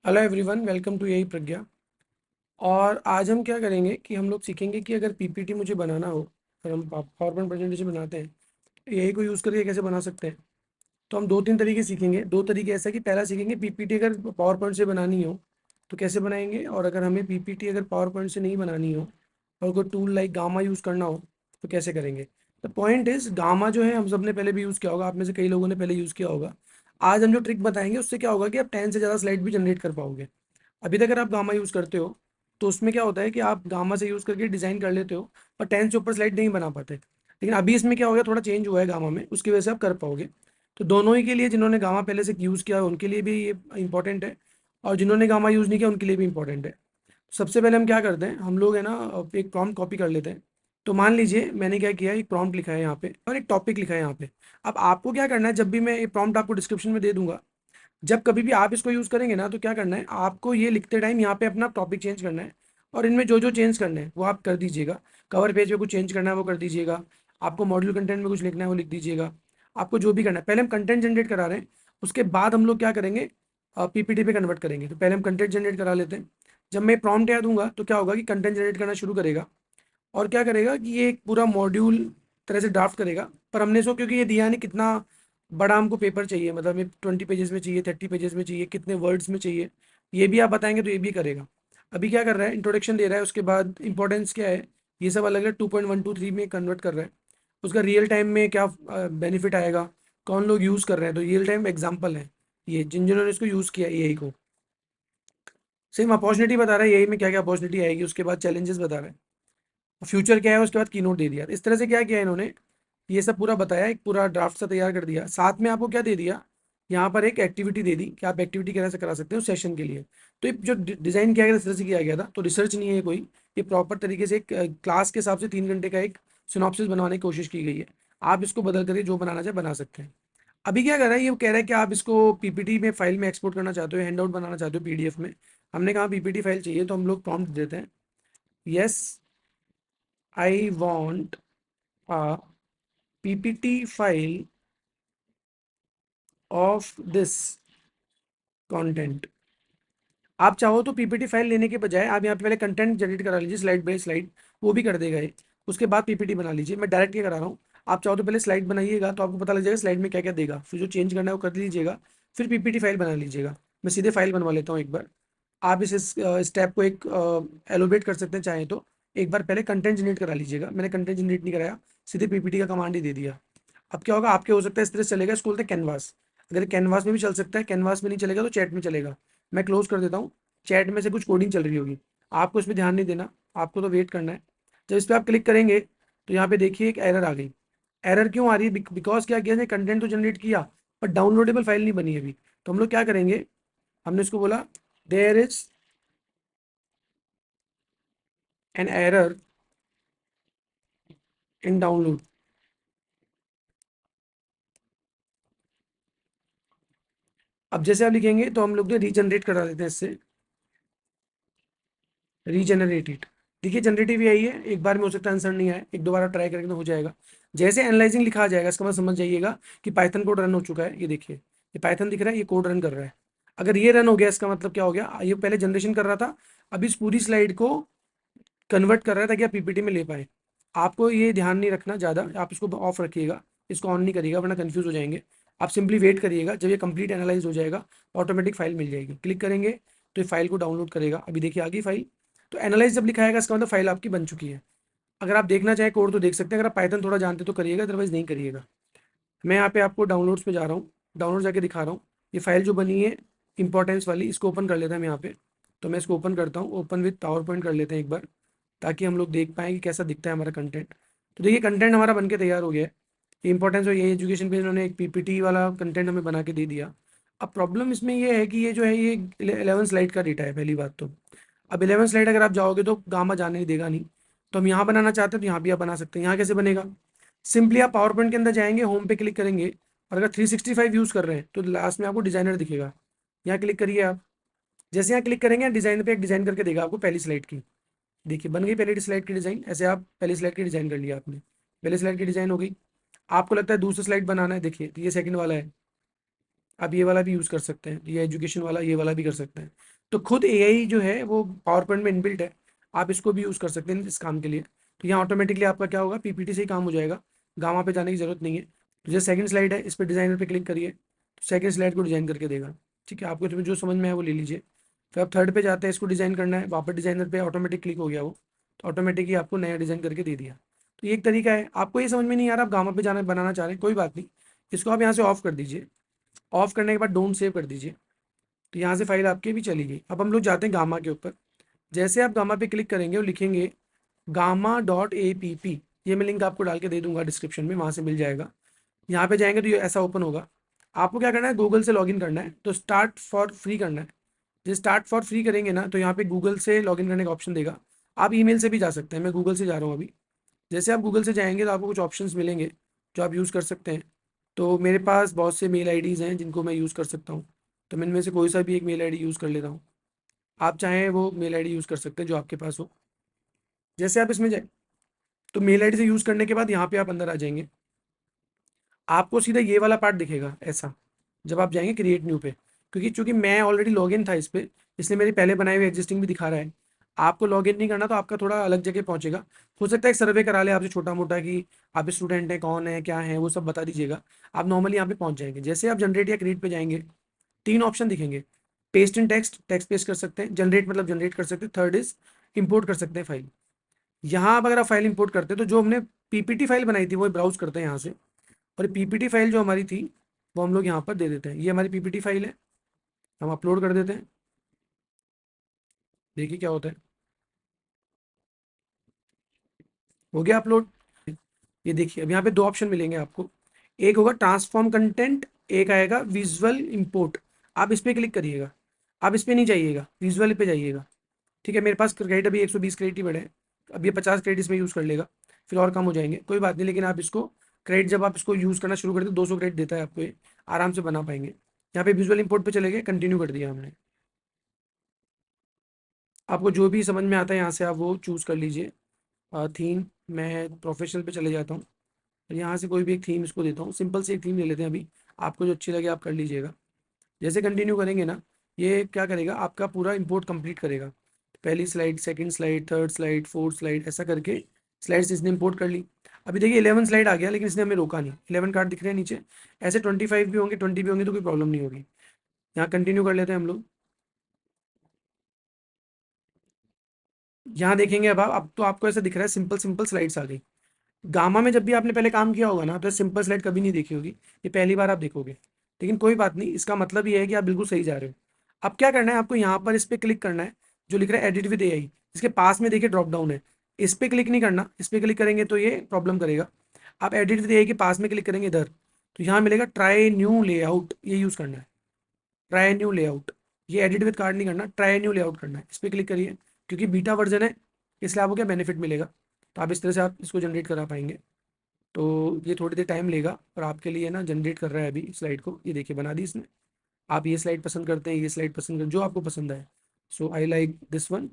Hello everyone, welcome to यही प्रज्ञा। और आज हम क्या करेंगे कि हम लोग सीखेंगे कि अगर पीपीटी मुझे बनाना हो, अगर हम पावर पॉइंट प्रेजेंटेशन बनाते हैं तो यही को यूज़ करके कैसे बना सकते हैं। तो हम दो तीन तरीके सीखेंगे। दो तरीके ऐसा कि पहला सीखेंगे पीपीटी अगर पावर पॉइंट से बनानी हो तो कैसे बनाएंगे, और अगर हमें पीपीटी अगर पावर पॉइंट से नहीं बनानी हो और कोई टूल लाइक गामा यूज़ करना हो तो कैसे करेंगे। द पॉइंट इज, गामा जो है हम सब ने पहले भी यूज़ किया होगा, आप में से कई लोगों ने पहले यूज़ किया होगा। आज हम जो ट्रिक बताएंगे उससे क्या होगा कि आप 10 से ज़्यादा स्लाइड भी जनरेट कर पाओगे। अभी तक अगर आप गामा यूज़ करते हो तो उसमें क्या होता है कि आप गामा से यूज़ करके डिज़ाइन कर लेते हो पर 10 से ऊपर स्लाइड नहीं बना पाते। लेकिन अभी इसमें क्या हो गया, थोड़ा चेंज हुआ है गामा में, उसकी वजह से आप कर पाओगे। तो दोनों ही के लिए, जिन्होंने गामा पहले से यूज़ किया है उनके लिए भी ये इंपॉर्टेंट है, और जिन्होंने गामा यूज़ नहीं किया उनके लिए भी इंपॉर्टेंट है। सबसे पहले हम क्या करते हैं, हम लोग है ना एक प्रॉम्प्ट कॉपी कर लेते हैं। तो मान लीजिए मैंने क्या किया, एक प्रॉम्प्ट लिखा है यहाँ पे और एक टॉपिक लिखा है यहाँ पे। अब आपको क्या करना है, जब भी मैं ये प्रॉम्प्ट आपको डिस्क्रिप्शन में दे दूंगा, जब कभी भी आप इसको यूज़ करेंगे ना तो क्या करना है, आपको ये लिखते टाइम यहाँ पे अपना टॉपिक चेंज करना है। और इनमें जो जो चेंज करने हैं वो आप कर दीजिएगा। कवर पेज पे कुछ चेंज करना है वो कर दीजिएगा। आपको मॉड्यूल कंटेंट में कुछ लिखना है वो लिख दीजिएगा। आपको जो भी करना है, पहले हम कंटेंट जनरेट करा रहे हैं, उसके बाद हम लोग क्या करेंगे, पीपीटी पे कन्वर्ट करेंगे। तो पहले हम कंटेंट जनरेट करा लेते हैं। जब मैं प्रॉम्प्ट याद दूंगा तो क्या होगा कि कंटेंट जनरेट करना शुरू करेगा, और क्या करेगा कि ये एक पूरा मॉड्यूल तरह से ड्राफ्ट करेगा। पर हमने इसको क्योंकि ये दिया नहीं कितना बड़ा हमको पेपर चाहिए, मतलब हमें 20 पेजेस में चाहिए, 30 पेजेस में चाहिए, कितने वर्ड्स में चाहिए, ये भी आप बताएंगे तो ये भी करेगा। अभी क्या कर रहा है, इंट्रोडक्शन दे रहा है, उसके बाद इंपॉर्टेंस क्या है, ये सब अलग अलग 2.123 में कन्वर्ट कर रहा है। उसका रियल टाइम में क्या बेनिफिट आएगा, कौन लोग यूज़ कर रहे हैं, तो रियल टाइम एग्जाम्पल है ये, जिन्होंने इसको यूज़ किया यही को। सेम अपॉर्चुनिटी बता रहा है यही में क्या क्या अपॉर्चुनिटी आएगी, उसके बाद चैलेंजेस बता रहा है, फ्यूचर क्या है, उसके बाद कीनोट दे दिया। इस तरह से क्या किया इन्होंने, ये सब पूरा बताया, एक पूरा ड्राफ्ट सा तैयार कर दिया। साथ में आपको क्या दे दिया, यहाँ पर एक एक्टिविटी दे दी कि आप एक्टिविटी कैसे करा सकते हो सेशन के लिए। तो ये जो डिज़ाइन किया गया था, इस तरह से किया गया था, तो रिसर्च नहीं है ये कोई, ये प्रॉपर तरीके से एक क्लास के हिसाब से 3 घंटे का एक सिनॉप्सिस बनवाने की कोशिश की गई है। आप इसको बदल करके जो बनाना चाहे बना सकते हैं। अभी क्या कर रहा है, ये कह रहा है कि आप इसको पीपीटी में फाइल में एक्सपोर्ट करना चाहते हो, हैंड आउट बनाना चाहते हो पीडीएफ में। हमने कहा पीपीटी फाइल चाहिए, तो हम लोग प्रॉम्प्ट देते हैं, yes I want a PPT file of this content। आप चाहो तो पीपीटी फाइल लेने के बजाय आप यहाँ पे पहले कंटेंट जनरेट करा लीजिए, स्लाइड बाय स्लाइड, वो भी कर देगा ये। उसके बाद पीपीटी बना लीजिए। मैं डायरेक्ट क्या करा रहा हूँ, आप चाहो तो पहले स्लाइड बनाइएगा तो आपको पता लग जाएगा स्लाइड में क्या क्या देगा, फिर जो चेंज करना है वो कर लीजिएगा, फिर पीपीटी फाइल बना लीजिएगा। मैं सीधे फाइल बनवा लेता हूँ एक बार। आप इस स्टेप को एक एलोबरेट कर सकते हैं चाहें तो। एक बार पहले कंटेंट जनरेट करा लीजिएगा, मैंने कंटेंट जनरेट नहीं कराया, सीधे पीपीटी का कमांड ही दे दिया। अब क्या होगा, आपके हो सकता है इस तरह से चलेगा, इसको बोलते हैं कैनवास। अगर कैनवास में भी चल सकता है, कैनवास में नहीं चलेगा तो चैट में चलेगा। मैं क्लोज कर देता हूँ, चैट में से कुछ कोडिंग चल रही होगी, आपको इस पर ध्यान नहीं देना, आपको तो वेट करना है। जब इस पर आप क्लिक करेंगे तो यहाँ पे देखिए एक एरर आ गई। एरर क्यों आ रही है, बिकॉज क्या किया, कंटेंट तो जनरेट किया पर डाउनलोडेबल फाइल नहीं बनी अभी। तो हम लोग क्या करेंगे, हमने इसको बोला there is an error in download. अब जैसे आप लिखेंगे तो हम लोग रीजनरेट करा देते हैं इससे, रीजनरेट इट। देखिए जनरेटिव ही आई है, एक बार में हो सकता है आंसर नहीं आए, एक दो बार ट्राई करेंगे तो हो जाएगा। जैसे एनालाइजिंग लिखा आ जाएगा इसका मतलब समझ जाइएगा कि पाइथन कोड रन हो चुका है। ये देखिए, ये पाइथन दिख रहा है, ये कोड रन कर रहा है। अगर ये रन हो गया इसका मतलब क्या हो गया, ये पहले जनरेशन कर रहा था, अब इस पूरी स्लाइड को कन्वर्ट कर रहा है ताकि आप पीपीटी में ले पाए। आपको ये ध्यान नहीं रखना ज़्यादा, आप इसको ऑफ रखिएगा, इसको ऑन नहीं करिएगा वरना कंफ्यूज हो जाएंगे। आप सिंपली वेट करिएगा, जब ये कंप्लीट एनालाइज हो जाएगा ऑटोमेटिक फाइल मिल जाएगी। क्लिक करेंगे तो ये फाइल को डाउनलोड करेगा। अभी देखिए आ गई फाइल। तो एनालाइज जब लिखा आएगा इसका मतलब फाइल आपकी बन चुकी है। अगर आप देखना चाहें कोड तो देख सकते हैं, अगर आप पाइथन थोड़ा जानते तो करिएगा, अदरवाइज नहीं करिएगा। मैं यहाँ पे आपको डाउनलोड्स पे जा रहा हूँ, डाउनलोड जाके दिखा रहा हूँ। ये फाइल जो बनी है इंपॉर्टेंस वाली, इसको ओपन कर लेते हैं हम यहाँ पे। तो मैं इसको ओपन करता हूँ, ओपन विथ पावर पॉइंट कर लेते हैं एक बार, ताकि हम लोग देख पाएँ कि कैसा दिखता है हमारा कंटेंट। तो देखिए कंटेंट हमारा बन के तैयार हो गया है। ये इंपॉर्टेंस और ये एजुकेशन पे इन्होंने एक पीपीटी वाला कंटेंट हमें बना के दे दिया। अब प्रॉब्लम इसमें ये है कि ये जो है ये 11 स्लाइड का डेटा है पहली बात तो। अब 11 स्लाइड अगर आप जाओगे तो गामा जाने नहीं देगा नहीं। तो हम यहाँ बनाना चाहते हैं तो यहाँ भी आप बना सकते हैं। यहाँ कैसे बनेगा, सिंपली आप पावर पॉइंट के अंदर जाएंगे, होम पे क्लिक करेंगे, और अगर 365 यूज़ कर रहे हैं तो लास्ट में आपको डिजाइनर दिखेगा। यहाँ क्लिक करिए आप, जैसे यहाँ क्लिक करेंगे डिजाइन पे एक डिजाइन करके देगा आपको पहली स्लाइड की। देखिए बन गई पहली स्लाइड की डिजाइन, ऐसे आप पहली स्लाइड की डिजाइन कर लिया आपने, पहली स्लाइड की डिजाइन हो गई। आपको लगता है दूसरी स्लाइड बनाना है, देखिए तो ये सेकंड वाला है। आप ये वाला भी यूज़ कर सकते हैं, ये एजुकेशन वाला, ये वाला भी कर सकते हैं। तो खुद एआई जो है वो पावर पॉइंट में इनबिल्ट है, आप इसको भी यूज़ कर सकते हैं इस काम के लिए। तो यहाँ ऑटोमेटिकली आपका क्या होगा, पीपीटी से ही काम हो जाएगा, गामा पे जाने की जरूरत नहीं है। तो जैसे सेकंड स्लाइड है, इस पर डिजाइनर पे क्लिक करिए, तो सेकंड स्लाइड को डिजाइन करके देगा। ठीक है, आपको जो समझ में है वो ले लीजिए। फिर आप थर्ड पे जाते हैं, इसको डिजाइन करना है, वापस डिजाइनर पे ऑटोमेटिक क्लिक हो गया वो, तो ऑटोमेटिक ही आपको नया डिजाइन करके दे दिया। तो ये एक तरीका है। आपको ये समझ में नहीं आ रहा, आप गामा पे जाना बनाना चाह रहे हैं, कोई बात नहीं, इसको आप यहाँ से ऑफ कर दीजिए। ऑफ करने के बाद डोंट सेव कर दीजिए, तो यहाँ से फाइल आपकी भी चली गई। अब हम लोग जाते हैं गामा के ऊपर। जैसे आप गामा पे क्लिक करेंगे और लिखेंगे gamma dot A P P, ये मैं लिंक आपको डाल के दे दूंगा डिस्क्रिप्शन में, वहाँ से मिल जाएगा। यहाँ पे जाएंगे तो ये ऐसा ओपन होगा। आपको क्या करना है, गूगल से लॉगिन करना है, तो स्टार्ट फॉर फ्री करना है। जैसे स्टार्ट फॉर फ्री करेंगे ना, तो यहाँ पे गूगल से लॉगिन करने का ऑप्शन देगा। आप ईमेल से भी जा सकते हैं, मैं गूगल से जा रहा हूँ अभी। जैसे आप गूगल से जाएंगे तो आपको कुछ ऑप्शंस मिलेंगे जो आप यूज़ कर सकते हैं। तो मेरे पास बहुत से मेल आईडीज़ हैं जिनको मैं यूज़ कर सकता हूँ, तो मैं इनमें से कोई सा भी एक मेल आईडी यूज़ कर लेता हूँ। आप चाहें वो मेल आईडी यूज़ कर सकते हैं जो आपके पास हो। जैसे आप इसमें जाए, तो मेल आईडी से यूज़ करने के बाद यहाँ पे आप अंदर आ जाएंगे, आपको सीधा ये वाला पार्ट दिखेगा ऐसा, जब आप जाएंगे क्रिएट न्यू पे। क्योंकि चूंकि मैं ऑलरेडी लॉगिन था इस पे, इसलिए मेरी पहले बनाई हुई एग्जिस्टिंग भी दिखा रहा है। आपको लॉगिन नहीं करना, तो आपका थोड़ा अलग जगह पहुंचेगा। हो सकता है एक सर्वे करा ले आपसे छोटा मोटा, कि आप स्टूडेंट हैं, कौन है, क्या है, वो सब बता दीजिएगा। आप नॉर्मली यहाँ पे पहुंच जाएंगे। जैसे आप जनरेट या क्रिएट पे जाएंगे, तीन ऑप्शन दिखेंगे। Paste in text, text paste कर सकते हैं, जनरेट मतलब जनरेट कर सकते हैं, थर्ड इज इंपोर्ट कर सकते हैं फाइल। यहाँ अब अगर आप फाइल इंपोर्ट करते हैं, तो जो हमने पीपीटी फाइल बनाई थी वो ब्राउज करते हैं यहाँ से, और पीपीटी फाइल जो हमारी थी वो हम लोग यहाँ पर दे देते हैं। ये हमारी पीपीटी फाइल है, हम अपलोड कर देते हैं, देखिए क्या होता है। हो गया अपलोड। ये देखिए, अब यहाँ पे दो ऑप्शन मिलेंगे आपको, एक होगा ट्रांसफॉर्म कंटेंट, एक आएगा विजुअल इंपोर्ट। आप इस पर क्लिक करिएगा, आप इस पर नहीं जाइएगा, विजुअल पे जाइएगा। ठीक है, मेरे पास क्रेडिट अभी 120 क्रेडिट ही बढ़े हैं, अब ये 50 क्रेडिट इसमें यूज़ कर लेगा, फिर और कम हो जाएंगे, कोई बात नहीं। लेकिन आप इसको क्रेडिट, जब आप इसको यूज़ करना शुरू कर दो, 200 क्रेडिट देता है आपको ये, आराम से बना पाएंगे। यहाँ पे विजुअल इंपोर्ट पे चले गए, कंटिन्यू कर दिया हमने। आपको जो भी समझ में आता है यहाँ से आप वो चूज़ कर लीजिए। थीम, मैं प्रोफेशनल पे चले जाता हूँ, यहाँ से कोई भी एक थीम इसको देता हूँ, सिंपल सी एक थीम ले लेते हैं अभी। आपको जो अच्छी लगे आप कर लीजिएगा। जैसे कंटिन्यू करेंगे ना, ये क्या करेगा, आपका पूरा इंपोर्ट कंप्लीट करेगा। पहली slide, second slide, third slide, fourth slide, ऐसा करके स्लाइड्स इसने इंपोर्ट कर ली। अभी देखिए 11 स्लाइड आ गया, लेकिन इसने हमें रोका नहीं, 11 कार्ड दिख रहे हैं नीचे। ऐसे 25 भी होंगे, 20 भी होंगे, तो कोई प्रॉब्लम नहीं होगी। यहाँ कंटिन्यू कर लेते हैं हम लोग। यहाँ देखेंगे अब तो आपको ऐसा दिख रहा है, सिंपल सिंपल स्लाइड्स आ गई। गामा में जब भी आपने पहले काम किया होगा ना, तो सिंपल स्लाइड कभी नहीं देखी होगी, ये पहली बार आप देखोगे। लेकिन कोई बात नहीं, इसका मतलब ये है कि आप बिल्कुल सही जा रहे हो। अब क्या करना है, आपको यहाँ पर इस पर क्लिक करना है, जो लिख रहा है एडिट विद एआई, इसके पास में देखिए ड्रॉप डाउन है, इस पर क्लिक नहीं करना। इस पर क्लिक करेंगे तो ये प्रॉब्लम करेगा। आप एडिट विद एआई के पास में क्लिक करेंगे इधर, तो यहाँ मिलेगा ट्राई न्यू लेआउट, ये यूज़ करना है, ट्राई न्यू लेआउट। ये एडिट विद कार्ड नहीं करना, ट्राई न्यू लेआउट करना है। इस पर क्लिक करिए, क्योंकि बीटा वर्जन है, इसलिए आपको क्या बेनिफिट मिलेगा, तो आप इस तरह से आप इसको जनरेट करा पाएंगे। तो ये थोड़ी देर टाइम लेगा, पर आपके लिए ना जनरेट कर रहा है अभी स्लाइड को, ये देखिए बना दी इसने। आप ये स्लाइड पसंद करते हैं, ये स्लाइड पसंद कर, जो आपको पसंद है। सो आई लाइक दिस वन,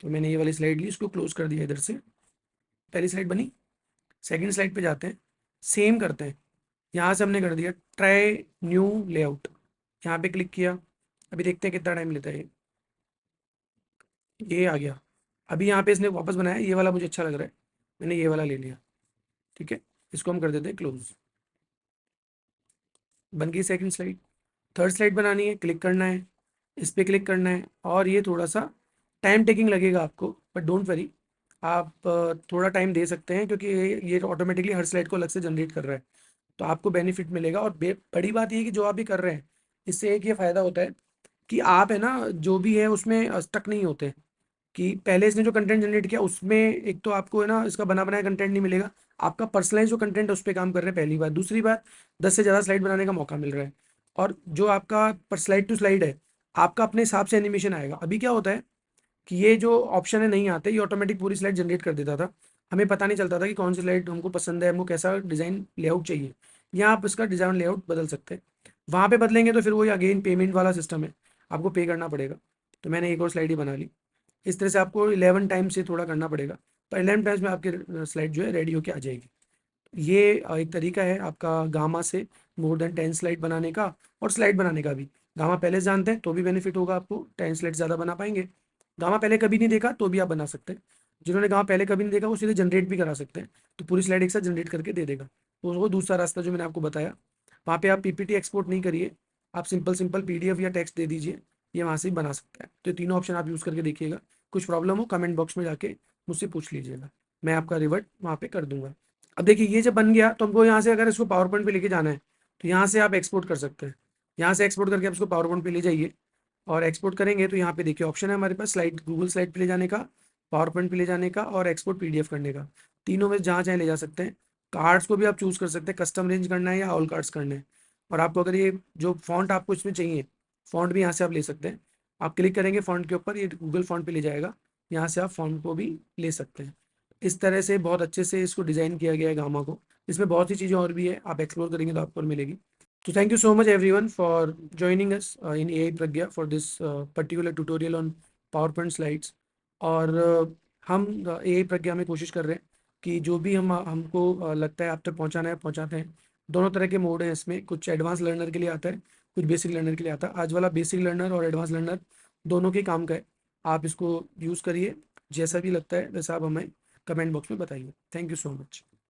तो मैंने ये वाली स्लाइड ली, इसको क्लोज कर दिया इधर से। पहली स्लाइड बनी, सेकंड स्लाइड पे जाते हैं, सेम करते हैं। यहाँ से हमने कर दिया ट्राई न्यू लेआउट, यहाँ पे क्लिक किया। अभी देखते हैं कितना टाइम लेता है ये आ गया। अभी यहाँ पे इसने वापस बनाया, ये वाला मुझे अच्छा लग रहा है, मैंने ये वाला ले लिया। ठीक है, इसको हम कर देते हैं क्लोज। बन गई सेकंड स्लाइड। थर्ड स्लाइड बनानी है, क्लिक करना है, इस पर क्लिक करना है, और ये थोड़ा सा टाइम टेकिंग लगेगा आपको, बट डोंट वरी, आप थोड़ा टाइम दे सकते हैं, क्योंकि ये ऑटोमेटिकली हर स्लाइड को अलग से जनरेट कर रहा है। तो आपको बेनिफिट मिलेगा। और बड़ी बात ये है कि जो आप भी कर रहे हैं, इससे एक ये फ़ायदा होता है कि आप है ना, जो भी है उसमें स्टक नहीं होते। कि पहले इसने जो कंटेंट जनरेट किया उसमें, एक तो आपको है ना इसका बना बनाया कंटेंट नहीं मिलेगा, आपका पर्सनलाइज जो कंटेंट है उस पर काम कर रहे हैं, पहली बात। दूसरी बात, 10 से ज़्यादा स्लाइड बनाने का मौका मिल रहा है। और जो आपका पर स्लाइड टू स्लाइड है, आपका अपने हिसाब से एनिमेशन आएगा। अभी क्या होता है कि ये जो ऑप्शन है नहीं आते, ये ऑटोमेटिक पूरी स्लाइड जनरेट कर देता था, हमें पता नहीं चलता था कि कौन सी स्लाइड हमको पसंद है, हमको कैसा डिज़ाइन लेआउट चाहिए। यहाँ आप इसका डिज़ाइन लेआउट बदल सकते हैं। वहाँ पे बदलेंगे तो फिर वही अगेन पेमेंट वाला सिस्टम है, आपको पे करना पड़ेगा। तो मैंने एक और स्लाइड ही बना ली। इस तरह से आपको 11 टाइम से थोड़ा करना पड़ेगा, पर 11 टाइम्स में आपकी स्लाइड जो है रेडी होके आ जाएगी। ये एक तरीका है आपका गामा से मोर देन 10 स्लाइड बनाने का, और स्लाइड बनाने का भी। गामा पहले से जानते हैं तो भी बेनिफिट होगा आपको, 10 स्लाइड ज़्यादा बना पाएंगे। गामा पहले कभी नहीं देखा तो भी आप बना सकते हैं। जिन्होंने गामा पहले कभी नहीं देखा वो सीधे जनरेट भी करा सकते हैं, तो पूरी स्लाइड एक साथ जनरेट करके दे देगा। तो वो दूसरा रास्ता जो मैंने आपको बताया, वहाँ पे आप पीपीटी एक्सपोर्ट नहीं करिए, आप सिंपल सिंपल पीडीएफ या टेक्स्ट दे दीजिए, ये वहाँ से ही बना सकता है। तो ये तीनों ऑप्शन आप यूज़ करके देखिएगा। कुछ प्रॉब्लम हो कमेंट बॉक्स में जाके मुझसे पूछ लीजिएगा, मैं आपका रिवर्ट वहाँ पे कर दूंगा। अब देखिए ये जब बन गया तो हमको यहाँ से अगर इसको पावर पॉइंट पे लेके जाना है तो यहाँ से आप एक्सपोर्ट कर सकते हैं। यहाँ से एक्सपोर्ट करके आप इसको पावर पॉइंट पे ले जाइए और एक्सपोर्ट करेंगे तो यहाँ पे देखिए ऑप्शन है हमारे पास, स्लाइड गूगल स्लाइड पे ले जाने का, पावर पॉइंट पे ले जाने का और एक्सपोर्ट पीडीएफ करने का। तीनों में जहाँ चाहे ले जा सकते हैं। कार्ड्स को भी आप चूज कर सकते हैं, कस्टम रेंज करना है या ऑल कार्ड्स करना है। और आपको अगर ये जो फॉन्ट आपको इसमें चाहिए, फॉन्ट भी यहाँ से आप ले सकते हैं। आप क्लिक करेंगे फॉन्ट के ऊपर, ये गूगल फॉन्ट पे ले जाएगा, यहाँ से आप फॉन्ट को भी ले सकते हैं। इस तरह से बहुत अच्छे से इसको डिज़ाइन किया गया है गामा को। इसमें बहुत सी चीज़ें और भी है, आप एक्सप्लोर करेंगे तो आपको और मिलेगी। So thank you so much everyone for joining us in AI Pragya for this particular tutorial on PowerPoint slides। और हम AI प्रज्ञा में कोशिश कर रहे हैं कि जो भी हमको लगता है आप तक पहुंचाना है पहुंचाते हैं। दोनों तरह के मोड हैं इसमें, कुछ एडवांस लर्नर के लिए आता है, कुछ बेसिक लर्नर के लिए आता है। आज वाला बेसिक लर्नर और एडवांस लर्नर दोनों के काम का है। आप इसको यूज़ करिए, जैसा भी लगता है वैसा आप हमें कमेंट बॉक्स में बताइए। Thank you so much.